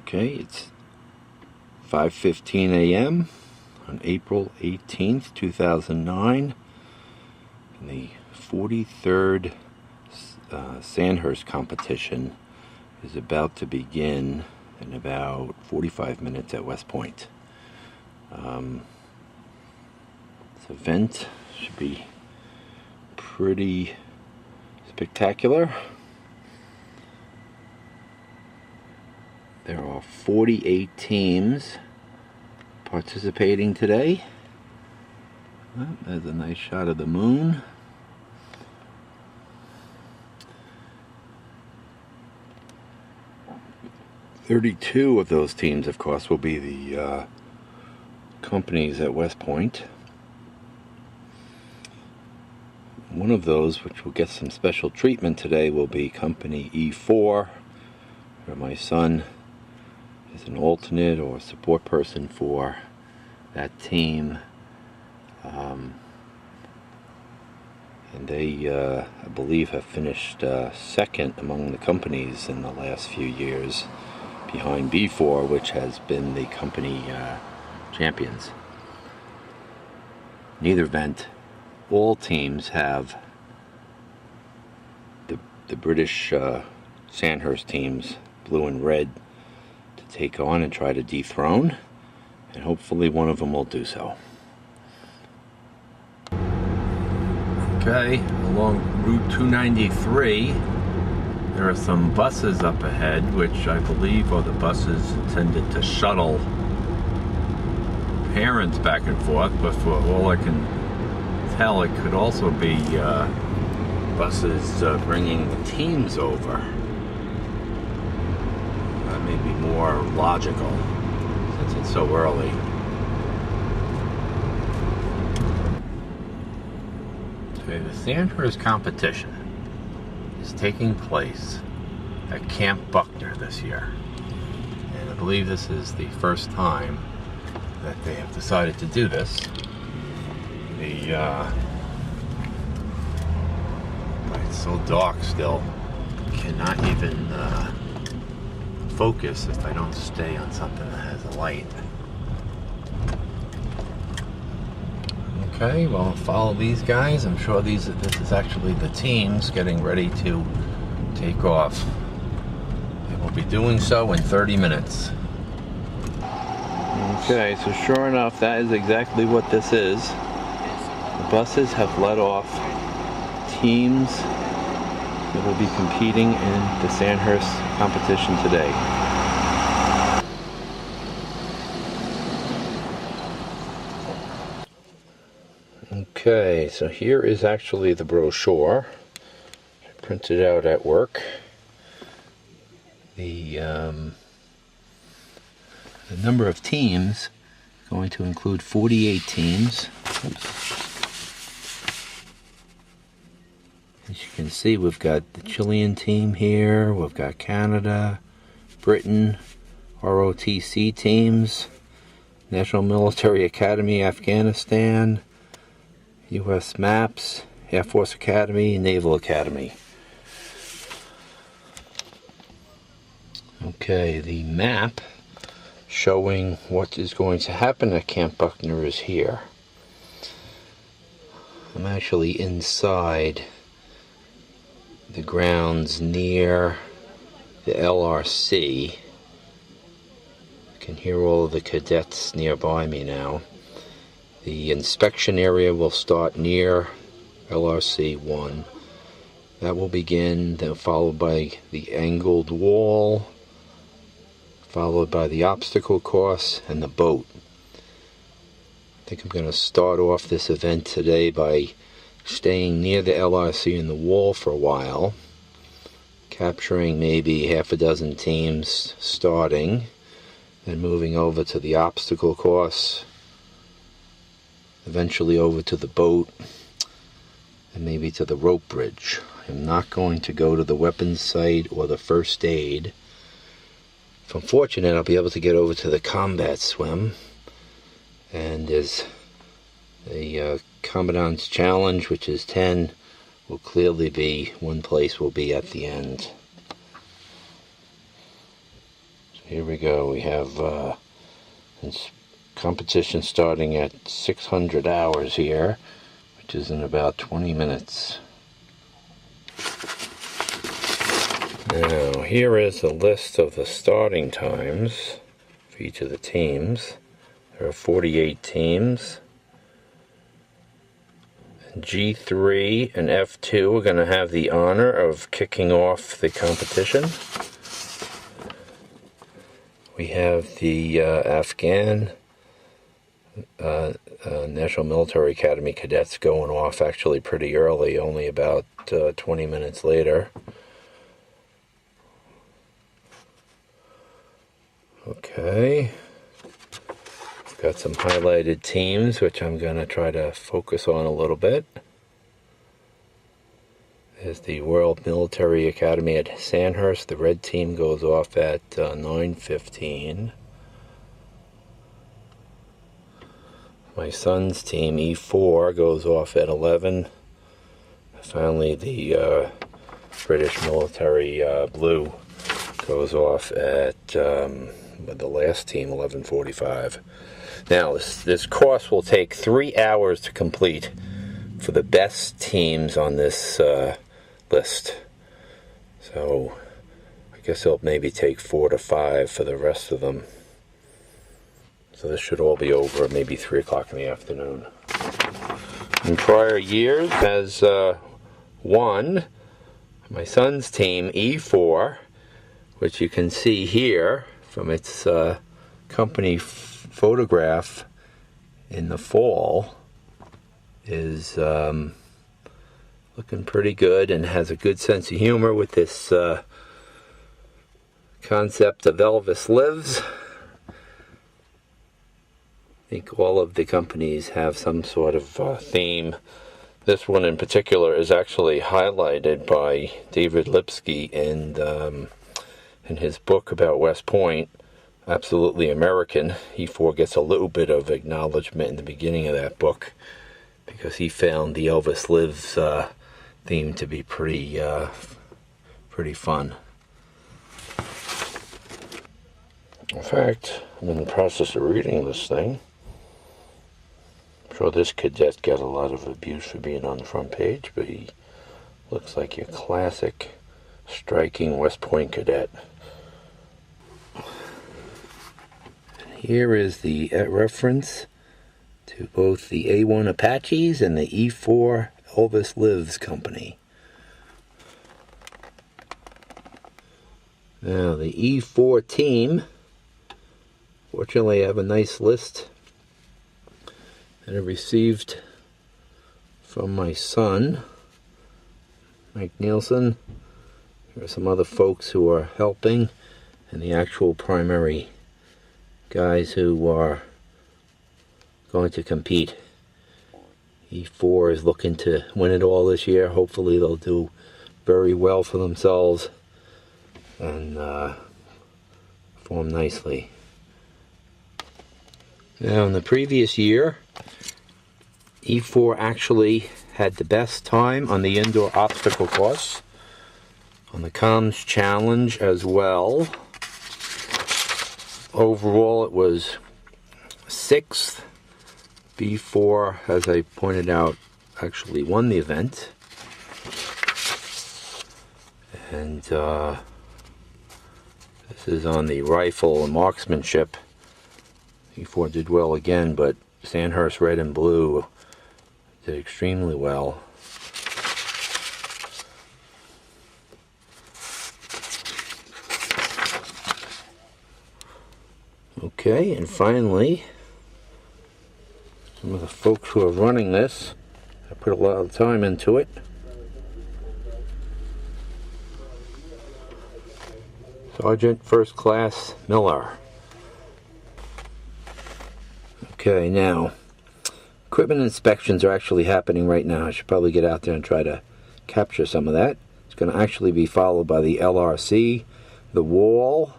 Okay, it's 5:15 a.m. on April 18th, 2009, and the 43rd Sandhurst competition is about to begin in about 45 minutes at West Point. This event should be pretty spectacular. There are 48 teams participating today. Oh, there's a nice shot of the moon. "32 of those teams, of course, will be the companies at West Point. One of those, which will get some special treatment today, will be Company E4, where my son is an alternate or support person for that team. And they, I believe, have finished second among the companies in the last few years, behind B4, which has been the company champions. In either event, all teams have the British Sandhurst teams, blue and red, to take on and try to dethrone, and hopefully one of them will do so. Okay, along Route 293, there are some buses up ahead, which I believe are the buses intended to shuttle parents back and forth, but for all I can tell, it could also be buses bringing the teams over. That may be more logical since it's so early. Okay, the Sandhurst competition is taking place at Camp Buckner this year, and I believe this is the first time that they have decided to do this. It's so dark still, cannot even focus if I don't stay on something that has a light. Okay, well, follow these guys. I'm sure this is actually the teams getting ready to take off. They will be doing so in 30 minutes. Okay, so sure enough, that is exactly what this is. The buses have let off teams that will be competing in the Sandhurst competition today. Okay, so here is actually the brochure. I printed out at work. The number of teams is going to include 48 teams. Oops. As you can see, we've got the Chilean team here, we've got Canada, Britain, ROTC teams, National Military Academy, Afghanistan, US Maps, Air Force Academy, Naval Academy. Okay, the map showing what is going to happen at Camp Buckner is here. I'm actually inside the grounds near the LRC. You can hear all of the cadets nearby me now. The inspection area will start near LRC 1. That will begin, then followed by the angled wall, followed by the obstacle course and the boat. I think I'm going to start off this event today by staying near the LRC and the wall for a while, capturing maybe half a dozen teams starting, then moving over to the obstacle course, eventually over to the boat, and maybe to the rope bridge. I'm not going to go to the weapons site or the first aid. If I'm fortunate, I'll be able to get over to the combat swim, and there's a Commandant's Challenge, which is 10, will clearly be, one place will be at the end. So Here we go. We have competition starting at 600 hours here, which is in about 20 minutes. Now, here is a list of the starting times for each of the teams. There are 48 teams. G3 and F2 are going to have the honor of kicking off the competition. We have the Afghan National Military Academy cadets going off actually pretty early, only about 20 minutes later. Okay. We've got some highlighted teams, which I'm going to try to focus on a little bit. There's the World Military Academy at Sandhurst. The red team goes off at 9:15. My son's team, E4, goes off at 11. Finally, the British military blue goes off at the last team, 11:45. Now, this course will take 3 hours to complete for the best teams on this list. So, I guess it'll maybe take 4 to 5 for the rest of them. So this should all be over at maybe 3 o'clock in the afternoon. In prior years has won my son's team, E4, which you can see here from its company photograph in the fall, is looking pretty good and has a good sense of humor with this concept of Elvis Lives. I think all of the companies have some sort of theme. This one in particular is actually highlighted by David Lipsky in his book about West Point, Absolutely American. E4 gets a little bit of acknowledgement in the beginning of that book because he found the Elvis Lives theme to be pretty fun. In fact, I'm in the process of reading this thing. I'm sure this cadet got a lot of abuse for being on the front page, but he looks like your classic, striking West Point cadet. Here is the reference to both the A1 Apaches and the E4 Elvis Lives company. Now the E4 team, fortunately I have a nice list that I received from my son, Mike Nielsen. There are some other folks who are helping, and the actual primary guys who are going to compete. E4 is looking to win it all this year. Hopefully they'll do very well for themselves and perform nicely. Now in the previous year, E4 actually had the best time on the indoor obstacle course, on the comms challenge as well. Overall it was 6th. B4, as I pointed out, actually won the event. And this is on the rifle and marksmanship. B4 did well again, but Sandhurst red and blue did extremely well. Okay, and finally, some of the folks who are running this, I put a lot of time into it. Sergeant First Class Miller. Okay, now, equipment inspections are actually happening right now. I should probably get out there and try to capture some of that. It's going to actually be followed by the LRC, the wall,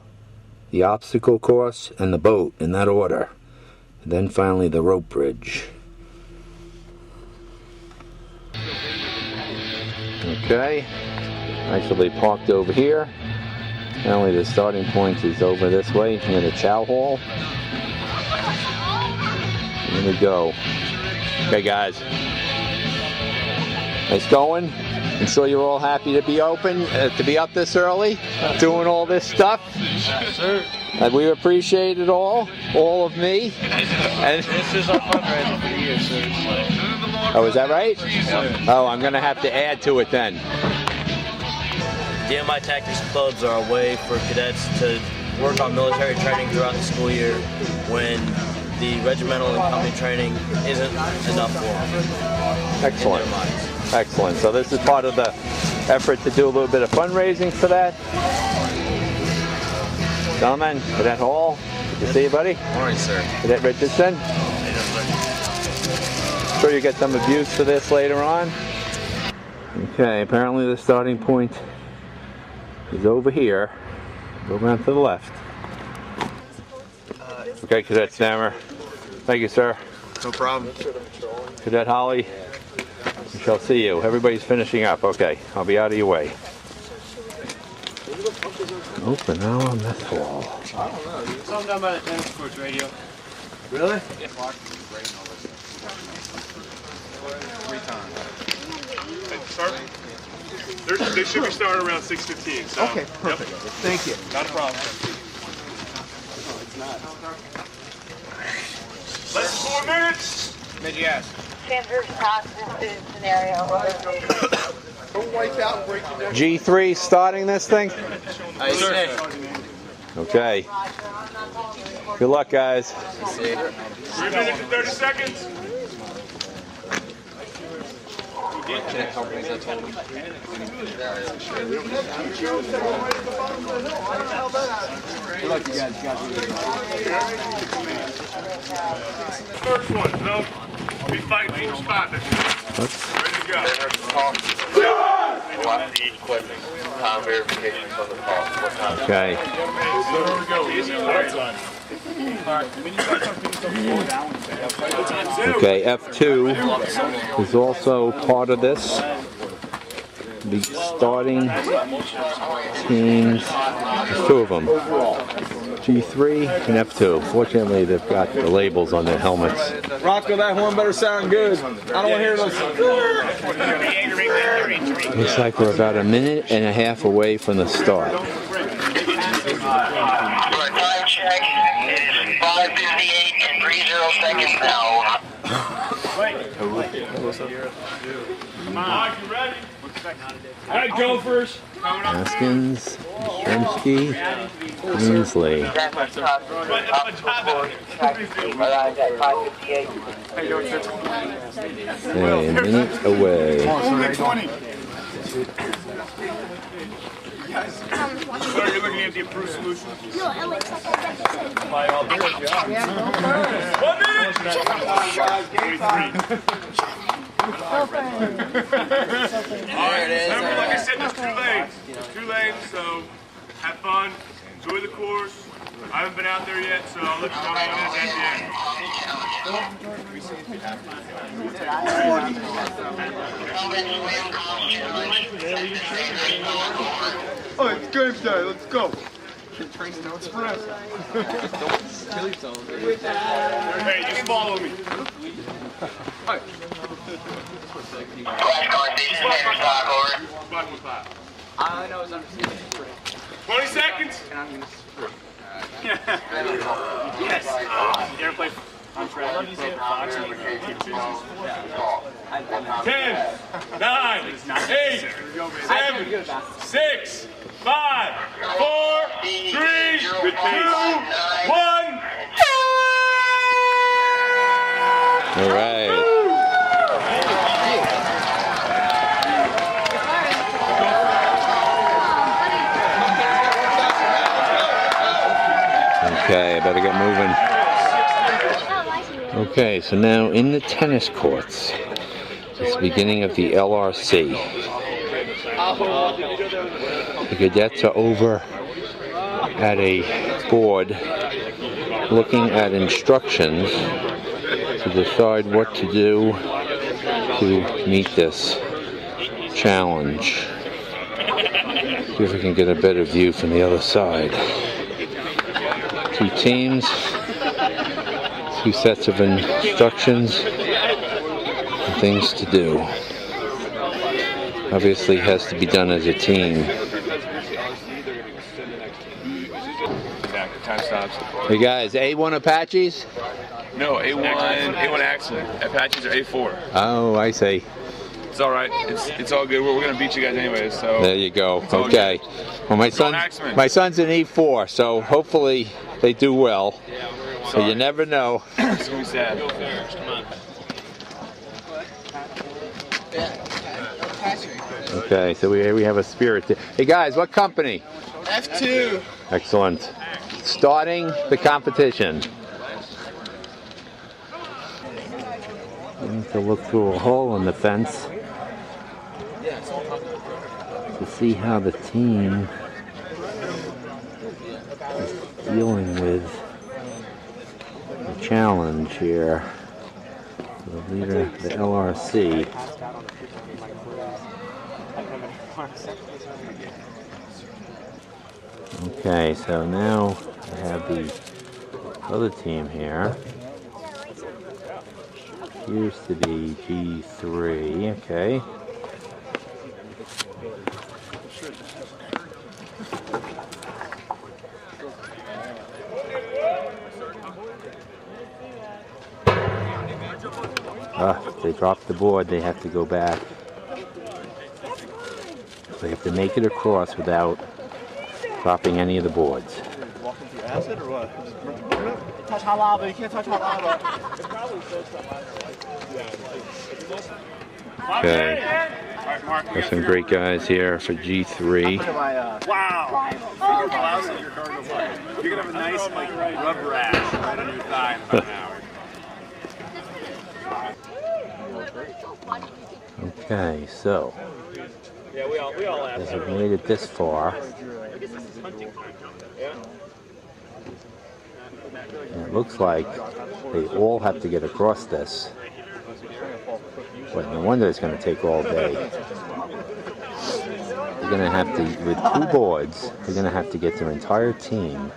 the obstacle course, and the boat, in that order. And then finally the rope bridge. Okay, nicely parked over here. Apparently the starting point is over this way near the chow hall. Here we go. Okay, guys. Nice going. I'm sure you're all happy to be open, to be up this early, doing all this stuff. Yes, sir. And we appreciate it all of me. And This is our fundraiser for the year, sir. oh, is that right? Oh, I'm gonna have to add to it then. DMI Tactics Clubs are a way for cadets to work on military training throughout the school year when the regimental and company training isn't enough for them. Excellent. In their minds. Excellent. So this is part of the effort to do a little bit of fundraising for that. Gentlemen, Cadet Hall, good to see you, buddy. Morning, sir. Cadet Richardson. I'm sure you get some abuse for this later on. Okay, apparently the starting point is over here. Go around to the left. Okay, Cadet Stammer. Thank you, sir. No problem. Cadet Holly, we shall see you. Everybody's finishing up. Okay, I'll be out of your way. Open our mess hall. Something down by the tennis courts radio. Really? Yeah. 3 times. They should be starting around 6:15. So. Okay, perfect. Yep. Thank you. Not a problem. Less than 4 minutes. Did you ask? Sandhurst toxicity scenario. Don't wipe out and break your neck. G3 starting this thing? Okay. Good luck, guys. 3 minutes and 30 seconds. First one, so I'll be fighting each spot. Ready to go. Time verification for the call. What time? Okay. Okay, F2 is also part of this. Be starting teams, there's 2 of them. G3 and F2. Fortunately, they've got the labels on their helmets. Rocco, that horn better sound good. I don't want to hear those. Looks like we're about a minute and a half away from the start. Time check is 5:58 and 30 seconds now. Come on, you ready? All right, Gophers. Haskins, Shemsky, Ainsley. Okay, a minute away. Sorry, you're looking at the approved solution. No, Alex, I By all boards, yeah. 1 minute. 23. All right, remember, like I said, there's 2 lanes. 2 lanes, so have fun, enjoy the course. I haven't been out there yet, so I'll let you know how it is at the end. Oh, it's game day. Let's go. Hey, just follow me. I know it's understanding. 20 seconds. Yes. You ever play on track? 10, 9, 8, 7, 6, 5, 4, 3, 2, 1. All right. Okay, I better get moving. Okay, so now in the tennis courts, it's the beginning of the LRC. The cadets are over at a board looking at instructions to decide what to do to meet this challenge. See if we can get a better view from the other side. 2 teams, 2 sets of instructions, and things to do. Obviously has to be done as a team. Time stops. Hey guys, A1 Apaches? No, A1 Axman. Apaches are A4. Oh, I see. It's all right. It's all good. We're gonna beat you guys anyway. So There you go. Okay. Well, my son's in E4, so hopefully they do well. So you never know. it's gonna be sad. Okay, so we have a spirit. Hey guys, what company? F2. Excellent. Starting the competition. We need to look through a hole in the fence to see how the team is dealing with the challenge here. The leader, the LRC. Okay, so now I have the other team here. Appears to be G3, okay. If they drop the board, they have to go back. They have to make it across without dropping any of the boards. Walking through acid or what? Touch hot lava. You can't touch hot lava. Okay. There's some great guys here for G3. Wow. You're gonna have a nice rub rash right on your thigh in about an hour. Okay, so as I've made it this far, and it looks like they all have to get across this. But no wonder it's going to take all day. They're going to have to, with 2 boards, they're going to have to get their entire team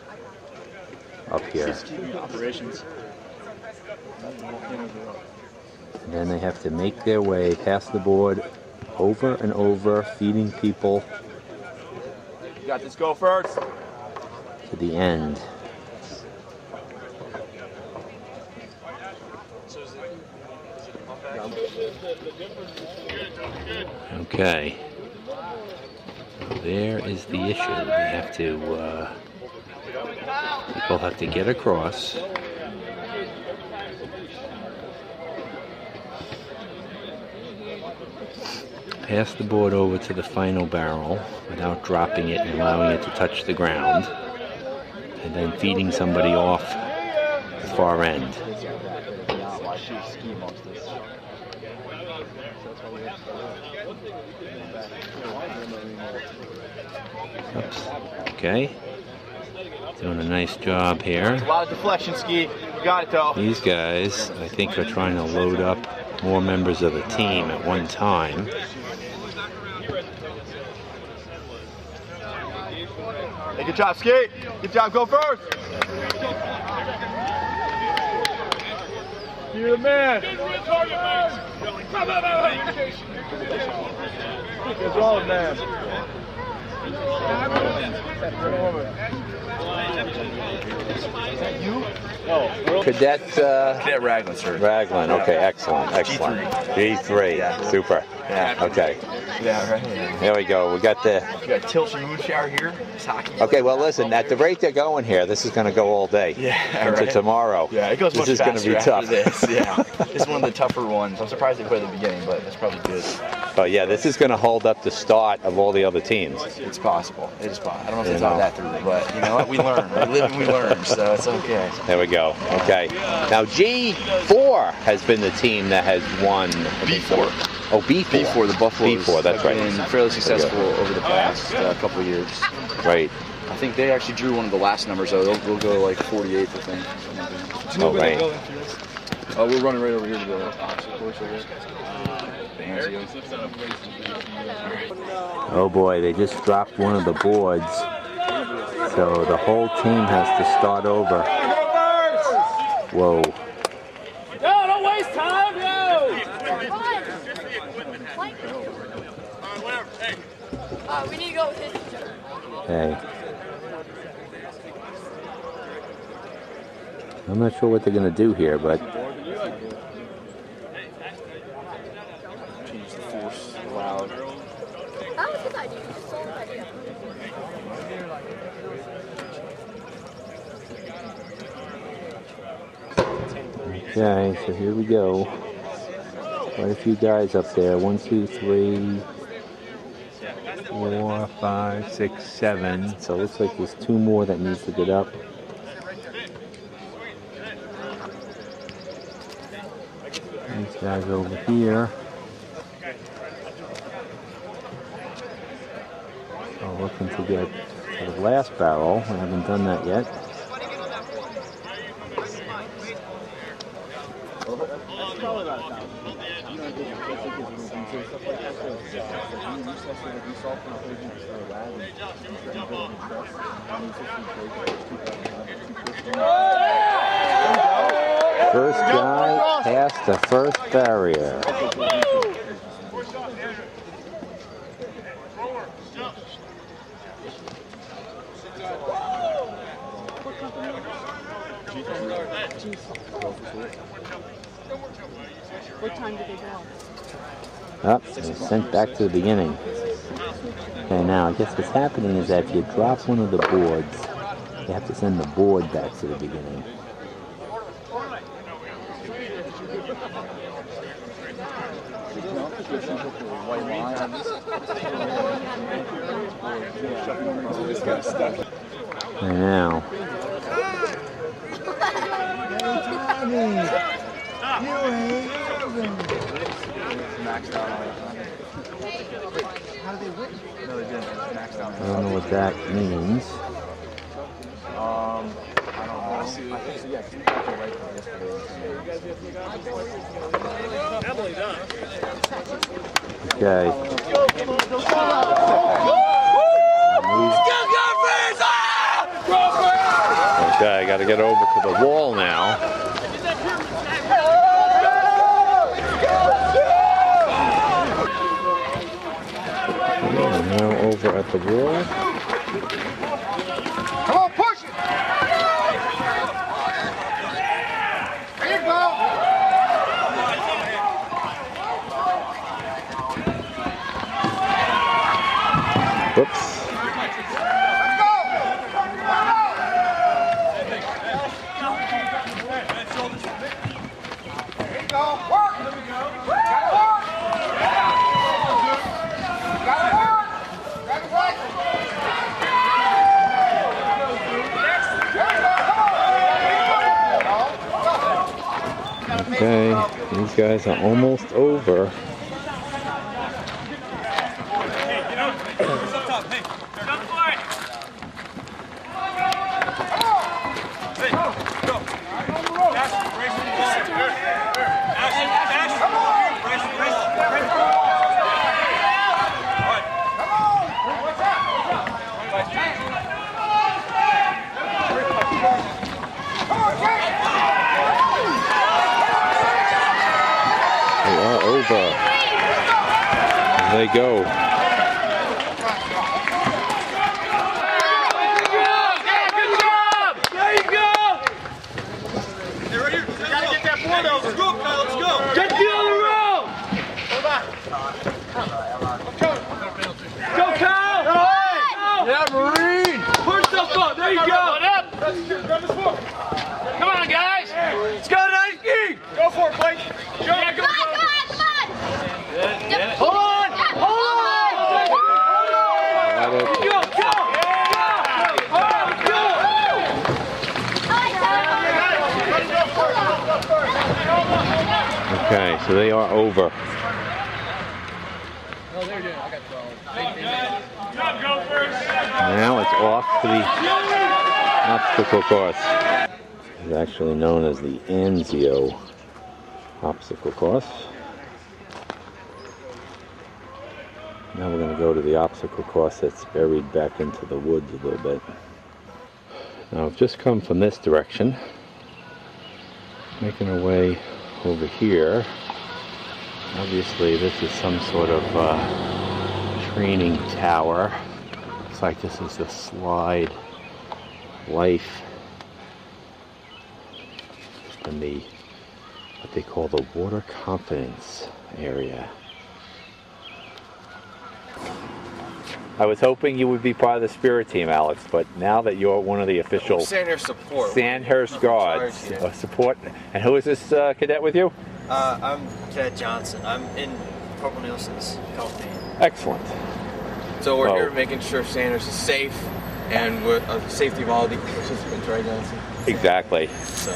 up here. And then they have to make their way past the board over and over, feeding people You got this. Go first. to the end. Okay. So there is the issue. We have to, people have to get across. Pass the board over to the final barrel without dropping it and allowing it to touch the ground, and then feeding somebody off the far end. Oops. Okay. Doing a nice job here. A lot of deflection, Ski. You got it, though. These guys, I think, are trying to load up more members of the team at one time. Hey, good job, Ski. Good job. Go first. You're the man. What's wrong, man? You? Oh, Cadet Cadet Raglan, sir. Raglan. Okay, excellent, excellent. G3. Yeah. Super. Yeah. Okay. Yeah, right. There we go. We got the. You got tilt and moon shower here. It's hockey. Okay, well, listen. At the rate they're going here, this is going to go all day. Yeah, Into right. tomorrow. Yeah, it goes This much is going to faster be after tough. this. Yeah, it's one of the tougher ones. I'm surprised they put it at the beginning, but it's probably good. But yeah, this is going to hold up the start of all the other teams. It's possible. It is possible. I don't know if it's not that through, but you know what? We learn. We live and we learn, so it's okay. There we go. Okay. Now G4 has been the team that has won. B4. Oh, B4. B4, the Buffaloes. B4, that's right. Been fairly successful over the past couple of years. Right. I think they actually drew one of the last numbers, though. They'll go like 48th, I think. Oh, right. We're running right over here to the opposite course, I guess. The Anzio. Oh boy, they just dropped one of the boards. So the whole team has to start over. Whoa. Yo, don't waste time, yo! We need to go with his. Okay. I'm not sure what they're going to do here, but Change the force loud. That was his idea. His sole idea. okay, so here we go. Quite a few guys up there. 1, 2, 3, 4, 5, 6, 7. So it looks like there's 2 more that needs to get up. These guys over here. So looking to get to the last barrel. We haven't done that yet. First guy past the first barrier. What time did they go? Up, and sent back to the beginning. Okay, now I guess what's happening is that if you drop one of the boards, you have to send the board back to the beginning. And now. I don't know what that means. I don't know. Okay. Okay, I got to get over to the wall now. Now over at the wall. Come on, push it! There you go! Whoops. Okay, these guys are almost over. Over. There they go. Come on, guys! Let's go, nice ski! Go for it, Blake! Go, yeah, go, go! Hold on! Hold on! Go! Go! Okay, so they are over. Now it's off to the obstacle course. It's actually known as the Anzio obstacle course. Now we're going to go to the obstacle course that's buried back into the woods a little bit. Now I've just come from this direction, making our way over here. Obviously this is some sort of training tower. Looks like this is the Slide Life and the what they call the water confidence area. I was hoping you would be part of the Spirit team, Alex, but now that you're one of the official Sandhurst support. Sandhurst guards support. And who is this cadet with you? I'm Cadet Johnson. I'm in Corporal Nielsen's company. Excellent. So we're here making sure Sandhurst is safe and with the safety of all the participants, right, Johnson? Exactly. So.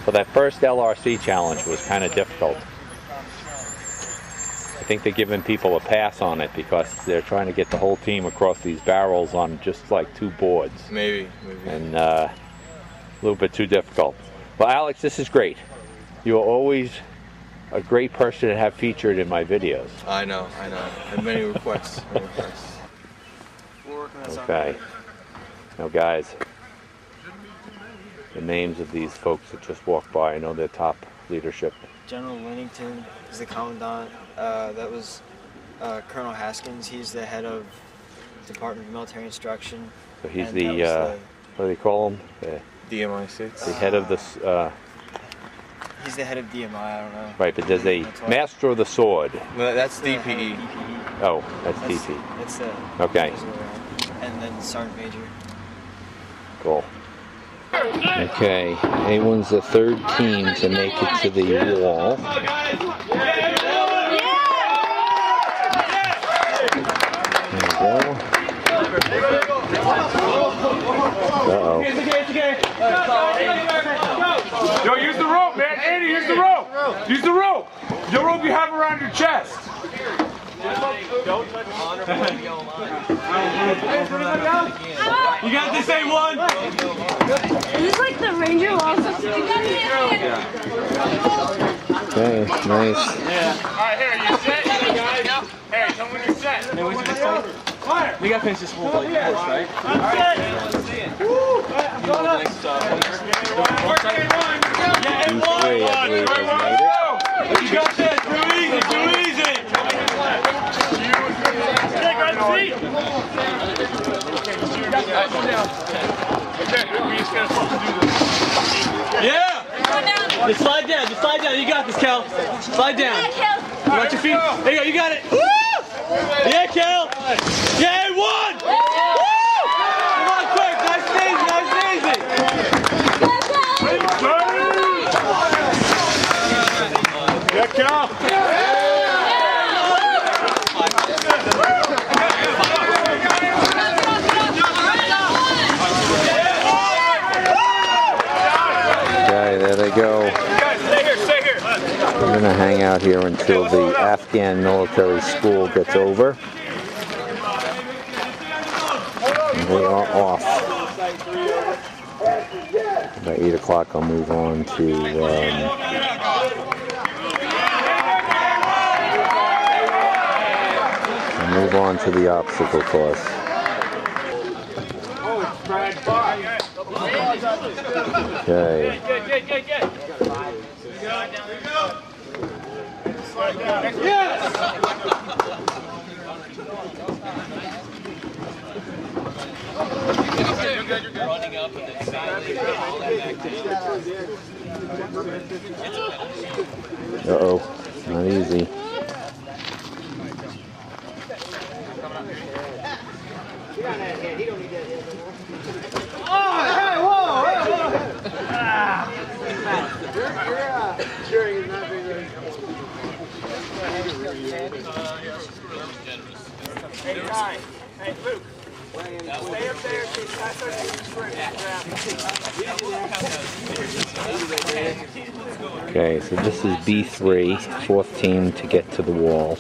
Well, that first LRC challenge was kind of difficult. I think they're giving people a pass on it because they're trying to get the whole team across these barrels on just like 2 boards. Maybe. And a little bit too difficult. Well, Alex, this is great. You are always a great person to have featured in my videos. I know. I have many requests. We're working on something. Okay. Now, guys, the names of these folks that just walked by, I know they're top leadership. General Winnington is the commandant. That was Colonel Haskins. He's the head of Department of Military Instruction. So he's the, what do they call him? DMI 6. The head of this. He's the head of DMI, I don't know. Right, but there's a Master of the Sword. Well, that's DPE. Oh, that's DP. It's the. Okay. And then Sergeant Major. Cool. Okay, A1's the 3rd team to make it to the wall. There we go. Uh-oh. Yo, use the rope, man. Andy, use the rope. Use the rope. The rope you have around your chest. You got this, A1. Is this like the Ranger Lost? Okay, nice. Alright, here, you set? Hey, tell me when you're set. We got to finish this whole like course, right? I'm set. I'm going up. Yeah, A1. You got this. Too easy, too easy. Take our seat. Yeah! Just slide down, you got this, Cal. Slide down. You got your feet? There you go, you got it. Woo! Yeah, Cal! Yeah, A1! Woo! Come on, quick, nice and easy, Yeah, Cal. Okay, there they go. We're going to hang out here until the Afghan military school gets over. And they are off. By 8 o'clock I'll move on to the obstacle course. Okay. Uh-oh, not easy. Hey, Luke. Stay up there. Okay, so this is B3, 4th team to get to the wall.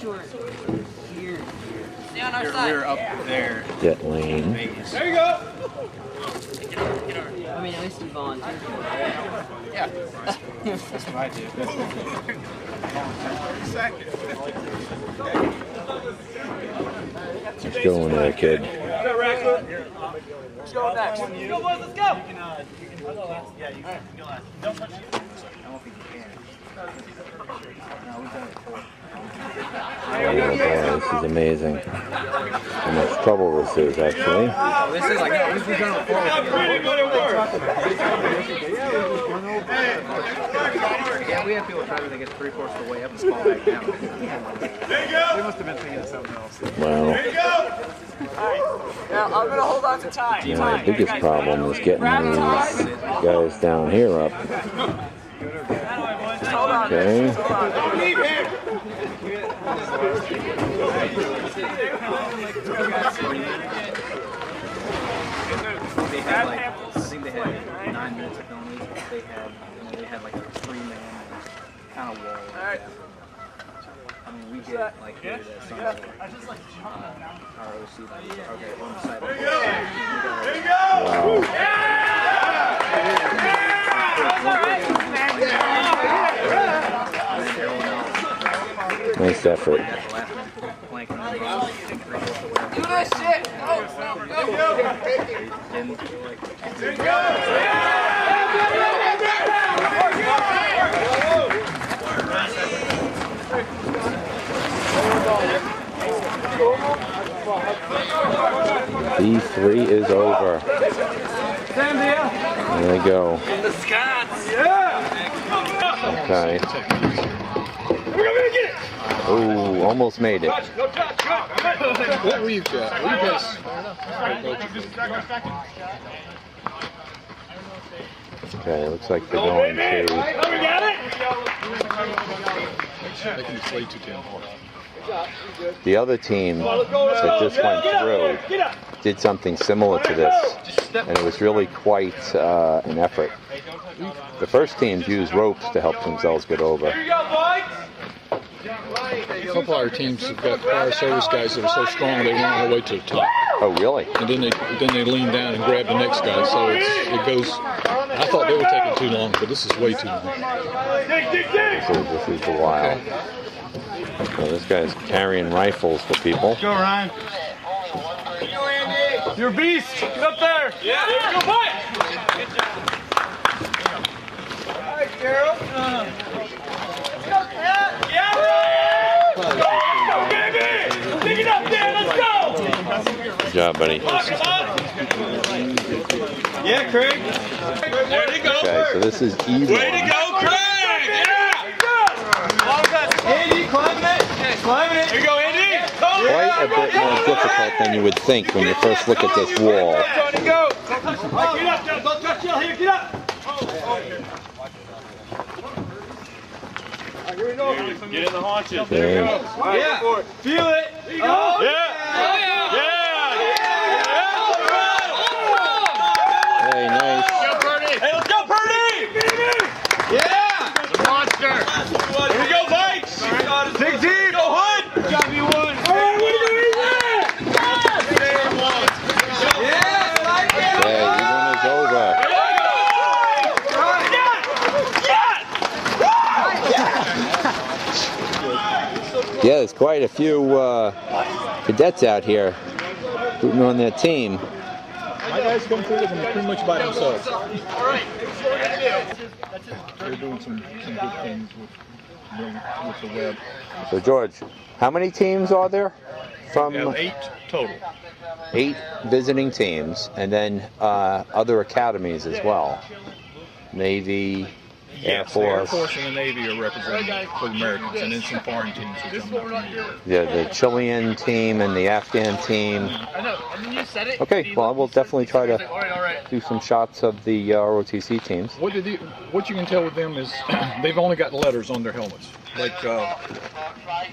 We're up there. Jet lane. There you go. mean, at least you volunteered for it, right? Yeah. That's what I do. Keep going there, kid. Let's go next. Let's go, boys. Let's go. Yeah, you can go last. Don't touch it. I don't think you can. No, we've done it before. Oh boy, this is amazing. How much trouble this is, actually. This is like, we've done it before. Yeah, we had people try to get 3/4 of the way up and fall back down. They must have been thinking of something else. Wow. Now, I'm going to hold on to time. My biggest problem is getting these guys down here up. Okay. Don't leave him. They had like, I think they had 9 minutes of filming. They had like a 3-man kind of wall. All right. I mean, we get like here at Sandhurst. Our OC, okay, on the side. There you go! Nice effort. Do this shit! Go! B3 is over. There we go. Okay. Oh, almost made it. What we've got? Okay, looks like they're going to. They can just lay 210 hard. The other team that just went through did something similar to this, and it was really quite an effort. The first teams used ropes to help themselves get over. A couple of our teams have got fire service guys that are so strong they went all the way to the top. Oh, really? And then they lean down and grab the next guy. So it goes. I thought they were taking too long, but this is way too long. This is the wild. So this guy's carrying rifles for people. Go, Ryan. You're a beast. Get up there. Yeah. Go, fight. All right, Gerald. Pick it up there, let's go! Good job, buddy. Yeah, Craig. There you go. Okay, so this is E1. Way to go, Craig! Yeah! Andy, climbing it. Climbing it. Here you go, Andy. Quite a bit more difficult than you would think when you first look at this wall. Tony, go. Get up, don't touch you here, get up. Get in the haunches. Okay. There you go. Yeah. Feel it. Oh, yeah. Hey, nice. Hey, let's go, Purdy! Yeah! Monster! Here we go, Vikes! Dig deep! Go, Hood! Got me one! All right, what are you doing there? Yeah, I like it! Okay, E1 is over. Yeah, there's quite a few cadets out here rooting on their team. My guys come through with them pretty much by themselves. They're doing some good things with the web. So George, how many teams are there? From We have 8 total. 8 visiting teams, and then other academies as well. Navy, Air Yes, the Air Force. Force and the Navy are represented for the Americans, and then some foreign teams will come up. Yeah, the Chilean team and the Afghan team. Okay, well, we'll definitely try to do some shots of the ROTC teams. What you can tell with them is they've only got letters on their helmets.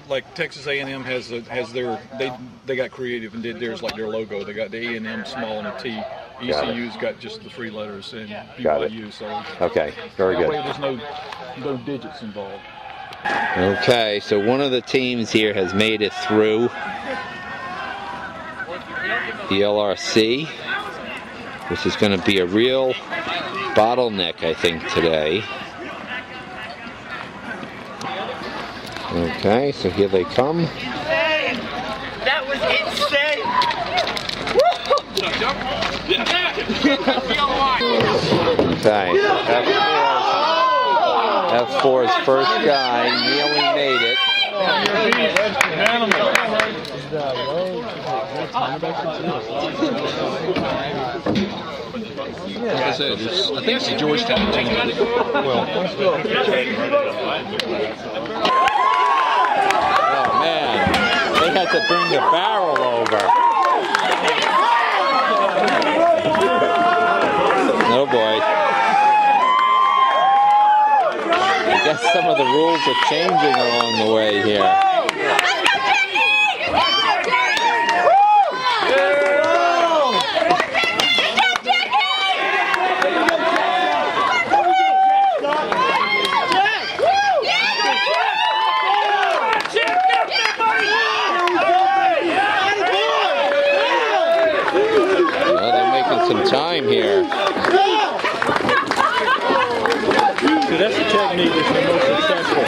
Like Texas A&M has their they got creative and did theirs like their logo. They got the A&M small and a T. ECU's got just the 3 letters and BYU. So Okay, very that way good. there's no digits involved. Okay, so one of the teams here has made it through the LRC, which is going to be a real bottleneck, I think, today. Okay, so here they come. That was insane! Okay, F4's first guy nearly made it. Like I said, I think it's the Georgetown team. Oh man, they had to bring the barrel over. Oh boy. I guess some of the rules are changing along the way here. Some time here. So that's the technique that's the most successful.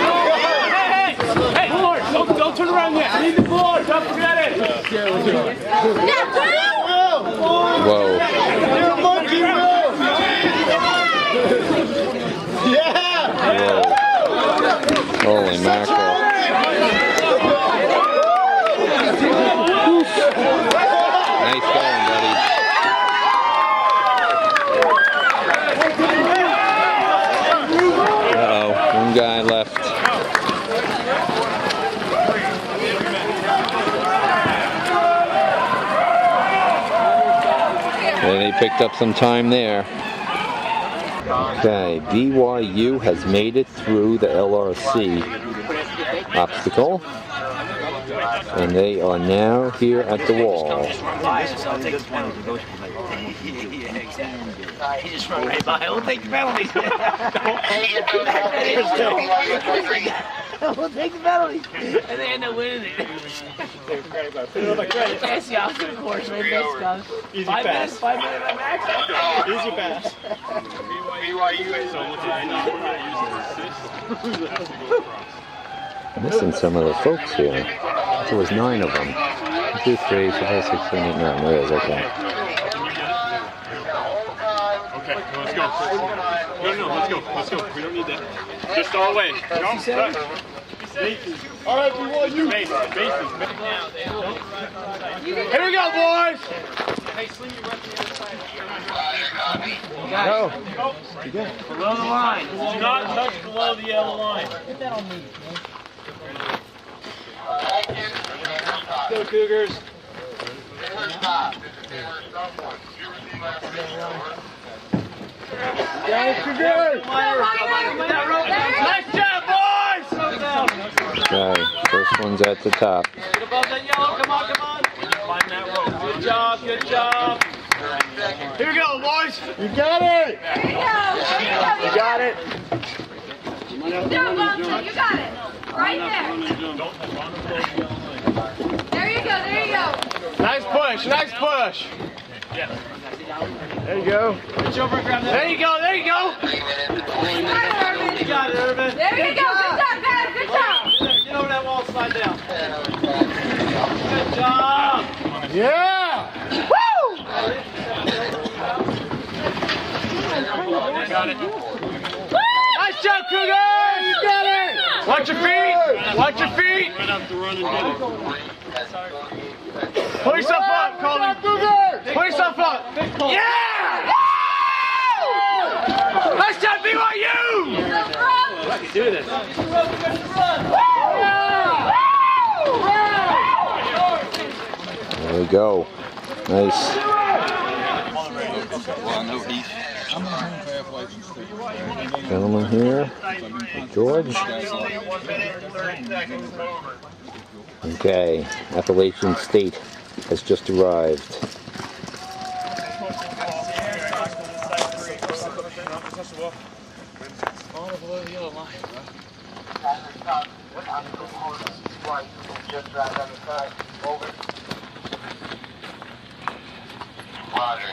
Hey, board, don't turn around yet. I need the board. Don't forget it. Whoa. You're a monkey, Will. Yeah. Whoa. Holy mackerel. Nice going, buddy. One guy left. And he picked up some time there. Okay, BYU has made it through the LRC obstacle. And they are now here at the wall. He just run right by. We'll take the penalties. We'll take the penalties. And they end up winning it. That's the opposite course, right? Easy pass. 5 minutes at max. Easy pass. BYU is Missing some of the folks here. There was 9 of them. 2, 3, 4, 5, 6, 7, 8, 9. There it is, okay. Okay, let's go. No, let's go. Let's go. We don't need that. Just all the way. All right, BYU. Here we go, boys. Hey, Slim, you run to the other side. Go. Below the line. Do not touch below the yellow line. Get that on me. Go, Cougars. Nice job, boys! Okay, first one's at the top. Get above that yellow. Come on, come on. Find that rope. Good job, good job. Here we go, boys. You got it. There you go. You got it. You got it. Right there. There you go, there you go. Nice push, nice push. There you go. Reach over and grab that. There you go, there you go. You got it, Irvin. There you go, good job, guys, good job. Get over that wall, slide down. Good job. Yeah. Woo! Got it. Nice job, Cougars! You got it! Watch your feet! Watch your feet! Pull yourself up, Colby! Pull yourself up! Yeah! Nice job, BYU! I can do this. There we go. Nice. Gentleman here. George. Okay, Appalachian State has just arrived. Roger.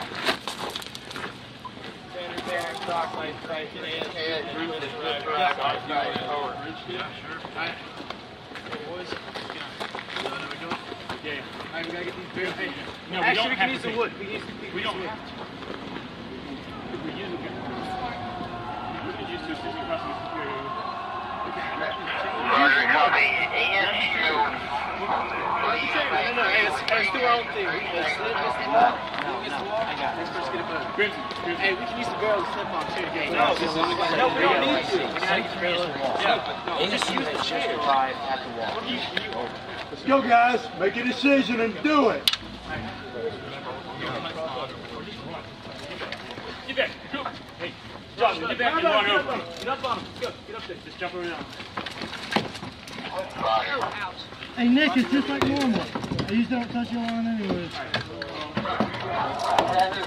Actually, we can use the wood. We don't have to. We use it. We can use this across the computer. Roger, copy. No, let's do our own thing. Let's I got it. Next person get a boat. Hey, we can use the barrel to slip on too. No, we don't need to. Just use the chair. Arrive at the wall. Let's go, guys. Make a decision and do it. Get back. Go. Hey, Josh, get back and run over. Get up on him. Go. Get up there. Just jump around. Hey, Nick, it's just like normal. I usually don't touch your line anyways. Come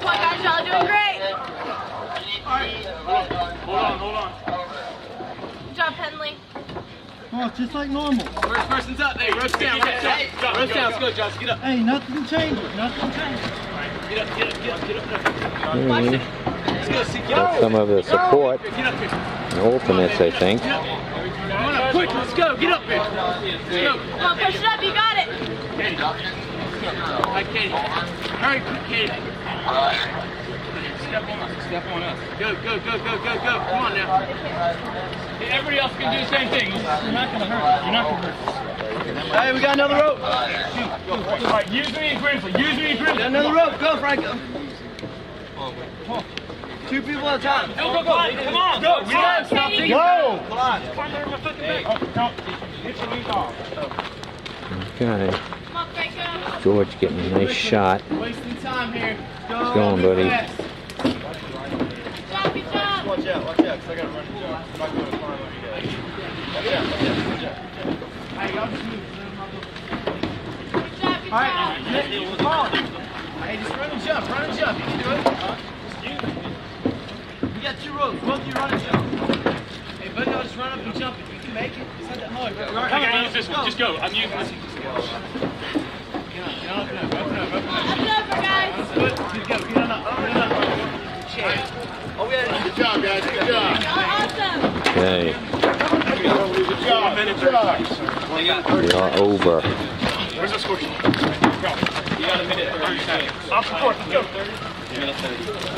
on, guys, y'all doing great. Hold on. Good job, Penley. Oh, it's just like normal. First person's up. Hey, roast down. Roast down. Let's go, Josh. Get up. Hey, nothing changes. Nothing changes. Get up. Let's go. See, That's some of the support. Get up here. And alternates, I think. Come on up, quick. Let's go. Get up here. Let's go. Come on, push it up. You got it. Katie. Hi, Katie. Hurry, Katie. Step on us. Go. Come on now. Hey, everybody else can do the same thing. You're not going to hurt. Hey, we got another rope. All right, use me and Grimsley. Got another rope. Go, Franco. Two people at a time. Go. Come on. Go. We got stop thinking about it. Come on. Okay. Come on, Franco. George getting a nice shot. Wasting time here. How's it going, buddy? Good job. Watch out, because I got to run the job. I'm not going to farm over you guys. Watch out. Hey, y'all just move. Good job. All right, come on. Hey, just run and jump. You can do it. You got two ropes. Both of you run and jump. Hey, buddy, I'll just run up and jump it. You can make it. It's not that hard. I gotta use this one. Just go. I'm using this one. Just go. Get on, open up. Open up, guys. Good. Go. Get on up. Chair. Oh, we had Good job, guys. Good job. Awesome. Okay. Good job. We are over. Where's the score sheet? Go. You got a minute 30 seconds. Off the court. Let's go. Minute 30.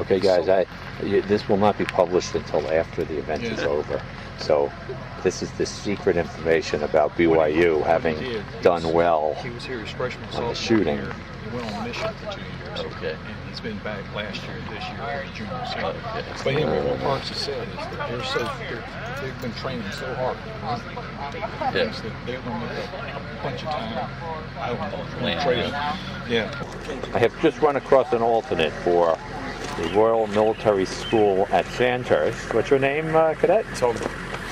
Okay, guys, this will not be published until after the event is over. So this is the secret information about BYU having done well He was here as freshman, on the sophomore shooting. year. He went on a mission for 2 years. Okay. And he's been back last year and this year for his junior season. But anyway, what Parks has said is that they've been training so hard. Things that they're going to make a bunch of time out on the trail. Yeah. I have just run across an alternate for the Royal Military School at Sandhurst. What's your name, Cadet? Tom.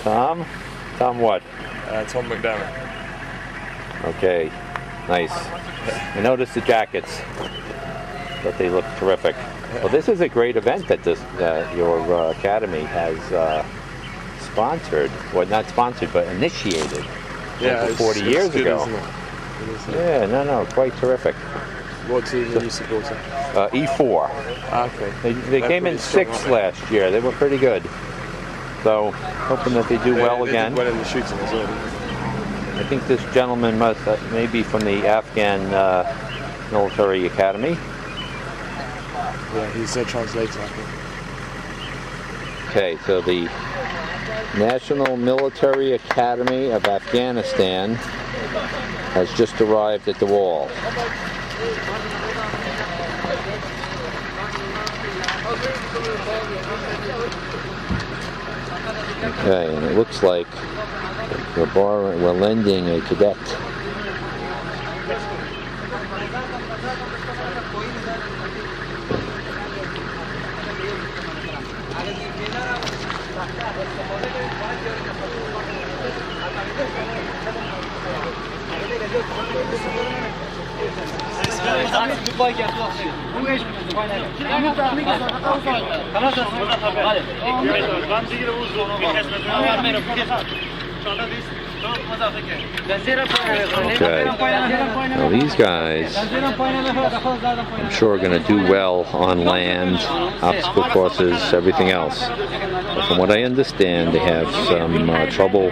Tom? Tom what? Tom McDermott. Okay, nice. I noticed the jackets, but they look terrific. Well, this is a great event that your academy has sponsored. Well, not sponsored, but initiated. Yeah, over 40 years good, ago. isn't it? It is, Yeah, no, quite terrific. What team are you supporting? E4. Okay. They came in 6th last year. They were pretty good. So, hoping that they do well again. They did well in the shooting as well. I think this gentleman must maybe from the Afghan military academy. Yeah, he's a translator, I think. Okay, so the National Military Academy of Afghanistan has just arrived at the wall. Okay, and it looks like we're lending a cadet. Okay. Now these guys, I'm sure, are going to do well on land, obstacle courses, everything else. But from what I understand, they have some trouble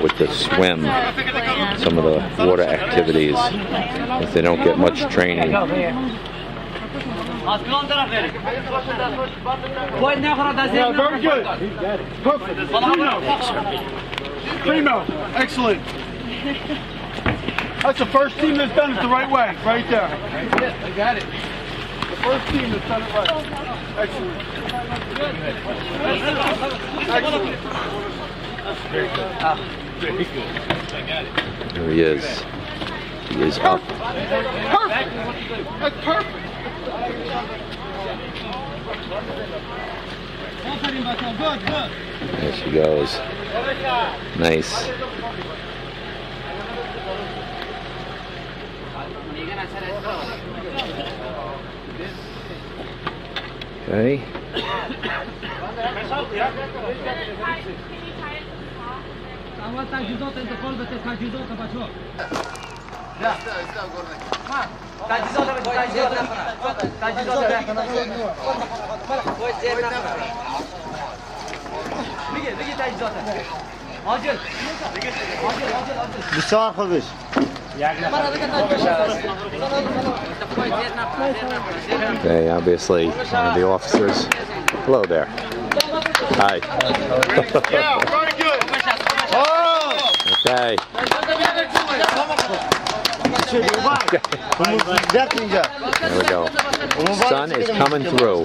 with the swim, some of the water activities, if they don't get much training. Yeah, very good. Perfect. Primo. Excellent. That's the first team that's done it the right way, right there. I got it. The first team that's done it right. Excellent. Excellent. Very good. Very good. I got it. There he is. He is up. Perfect. That's perfect. There she goes. Nice. Okay. بسیار خوبش. Okay, obviously one of the officers. Hello there. Hi. Yeah, very good. Okay. There we go. Sun is coming through.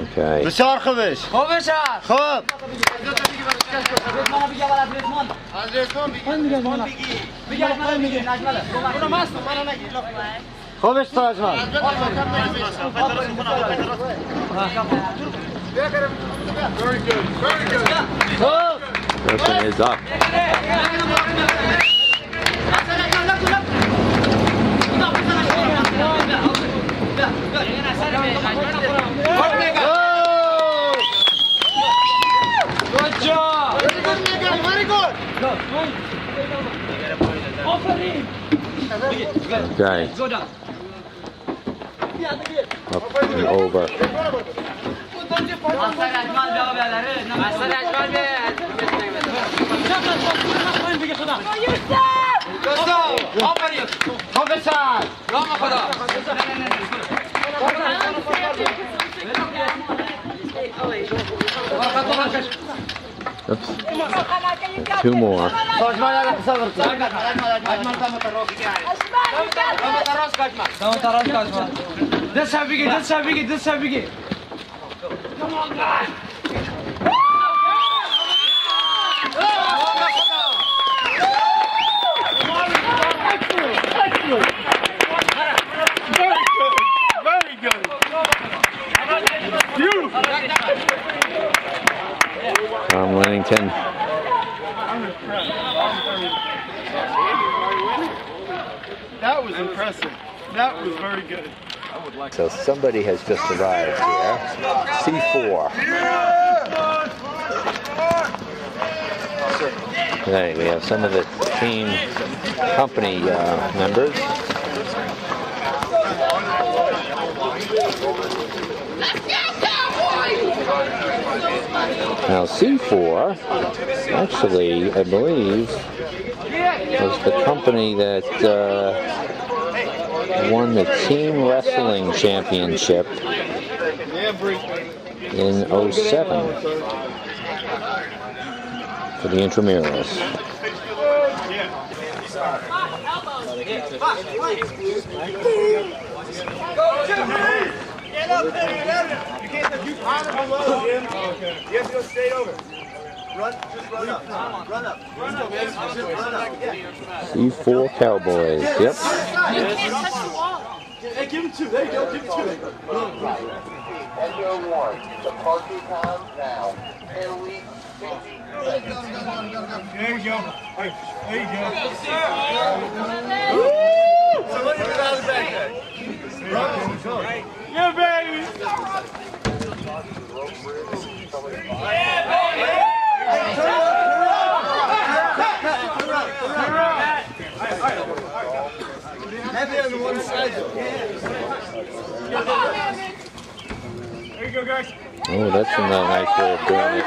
Okay. بسیار خوبش. خوب. خوبش تاجمان. Very good. Very good. Person is up. Good job. Very good. Okay. Up and over. Oops. Two more. Come on, guys. Excellent. Very good. Very good. Beautiful. Tom Lennington. That was impressive. That was very good. So somebody has just arrived here. C4. Okay, we have some of the team company members. Now C4, actually, I believe, was the company that won the team wrestling championship in '07 for the intramurals. You have to go straight over. Run, just run up. Run up. Run up. Run up. C4 Cowboys, yep. You can't touch the wall. Hey, give him two. There you go. Give him two. Echo 1, the party time now. Italy, There you go. There you go. Somebody get out of the back. Run. Yeah, baby! Heavy on one side. There you go, guys. Oh, that's a nice way of doing it.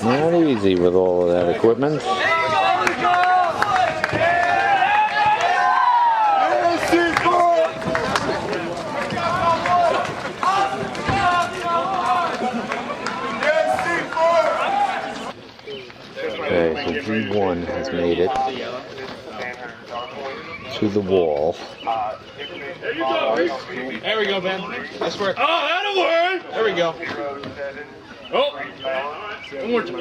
Not easy with all of that equipment. Okay, so G1 has made it to the wall. There you go. There we go, Ben. Nice work. Oh, that'll work. There we go. Oh. One more time.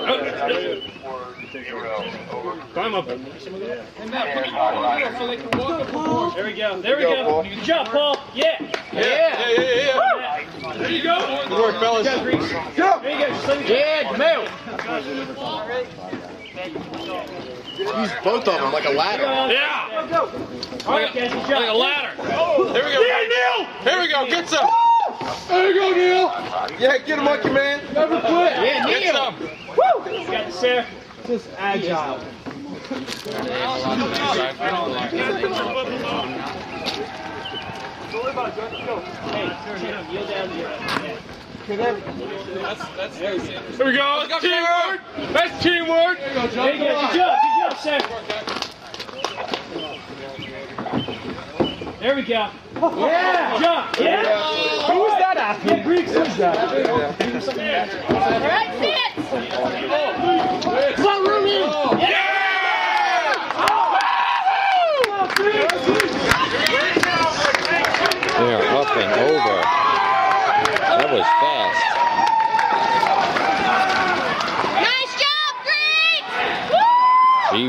Climb up. Hey, Matt, put it on so they can walk up the course. There we go. There we go. Good job, Paul. Yeah. Yeah. There you go. Good work, fellas. Go. There you go. Yeah, Mail. Use both of them like a ladder. Yeah. All right, guys. Good job. Like a ladder. There we go. Yeah, Neil. Here we go. Get some. There you go, Neil. Yeah, get him, monkey man. Never quit. Yeah, Neil. Get some. Woo. You got this there. Just agile. Hey, yield down here. That's there we go. That's teamwork. That's teamwork. There you go, John. Good job, sir. There we go. Yeah. Good job. Yeah. Who was that after? Yeah, Greeks. Who's that? Right, sit. Come on, Ruby. Yeah. They're up and over. That was fast. Nice job, Greeks.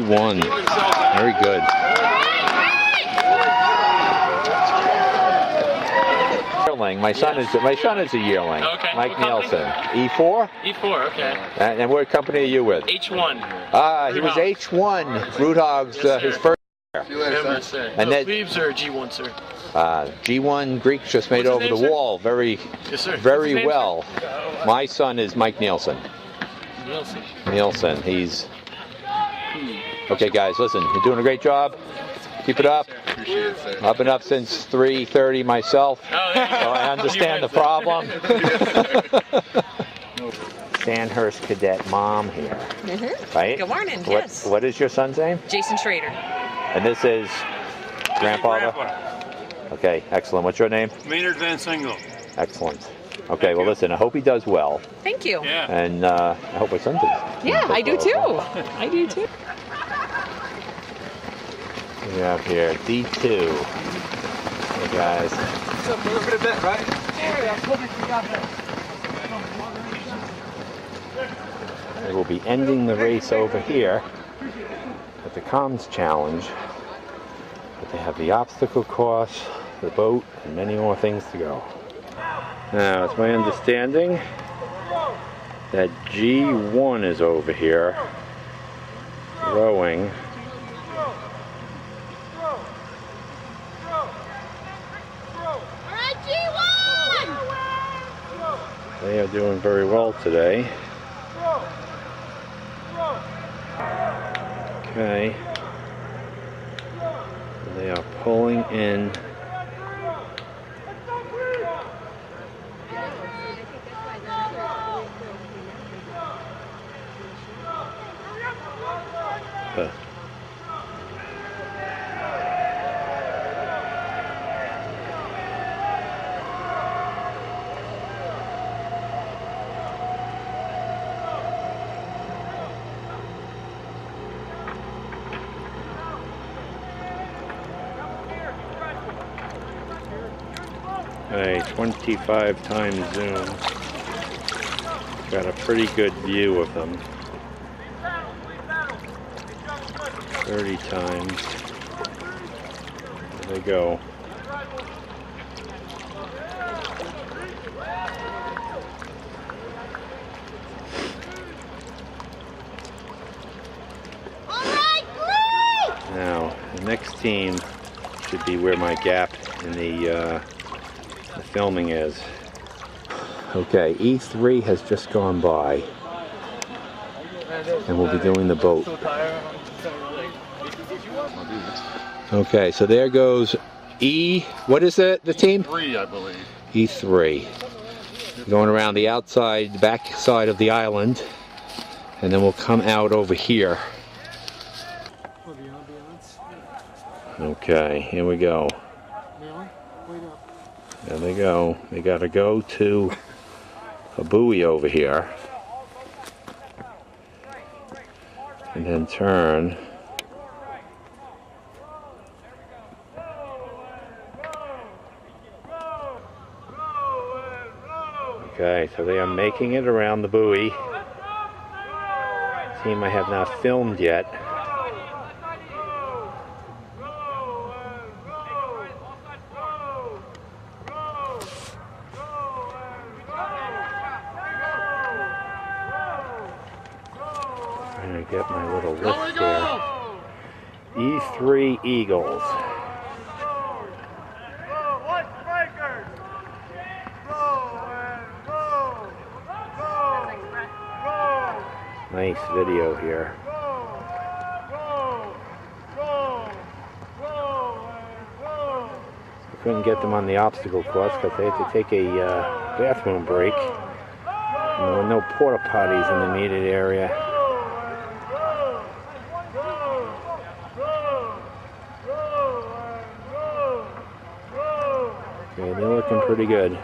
G1. Very good. Yearling. My son is a yearling. Okay. Mike What Nielsen. E4? E4, okay. And what company are you with? H1. He was H1. Root Hogs, his first year. Yes, sir. And No, then Plebes are G1, sir. G1 Greeks just made What's over his the name, wall very name, well. My son is Mike Nielsen. Nielsen. He's okay, guys. Listen, you're doing a great job. Keep it up. Appreciate it, sir. I've been up since 3:30 myself, so I understand the problem. Sandhurst cadet mom here, right? Good morning. What is your son's name? Jason Schrader. And this is grandfather? Okay, excellent. What's your name? Maynard Van Singel. Excellent. Okay, well listen, I hope he does well. Thank you. Yeah. And I hope our son does. Yeah, I do too. I do too. We have here D2. Hey guys. So move it a bit, right? They will be ending the race over here at the comms challenge. But they have the obstacle course. the boat, and many more things to go. Now, it's my understanding that G1 is over here rowing. They are doing very well today. Okay. They are pulling in. A 25 times zoom. Got a pretty good view of them. 30 times. There they go. Now, the next team should be where my gap in the filming is. Okay, E3 has just gone by, and we'll be doing the boat. Okay, so there goes E. What is it? The team? E3, I believe. E3. Going around the outside, the back side of the island, and then we'll come out over here. Okay, here we go. There they go. They got to go to a buoy over here and then turn. Okay, so they are making it around the buoy. Team I have not filmed yet. Get my little list here. E3 Eagles. Nice video here. I couldn't get them on the obstacle course because they had to take a bathroom break. And there were no porta potties in the needed area. Okay, they're looking pretty good.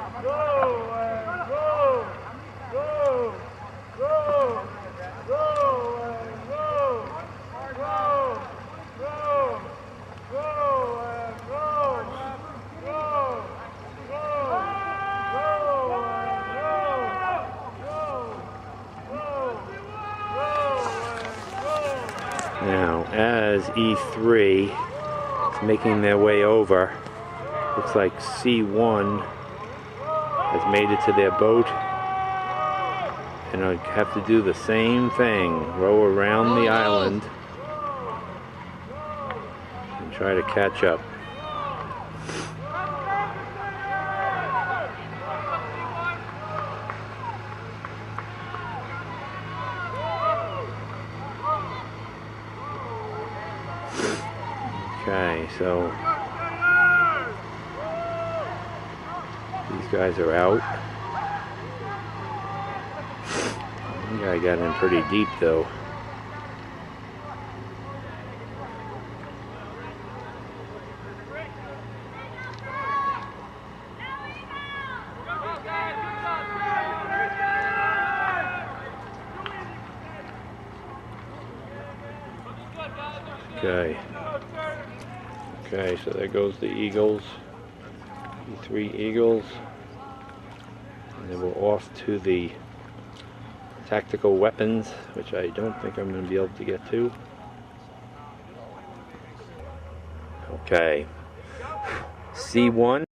Now, as E3 is making their way over, looks like C1 has made it to their boat, and I have to do the same thing, row around the island and try to catch up. Okay, so these guys are out. One guy got in pretty deep though. Okay. Okay, so there goes the Eagles. E3 Eagles. And then we're off to the tactical weapons, which I don't think I'm going to be able to get to. Okay. C1.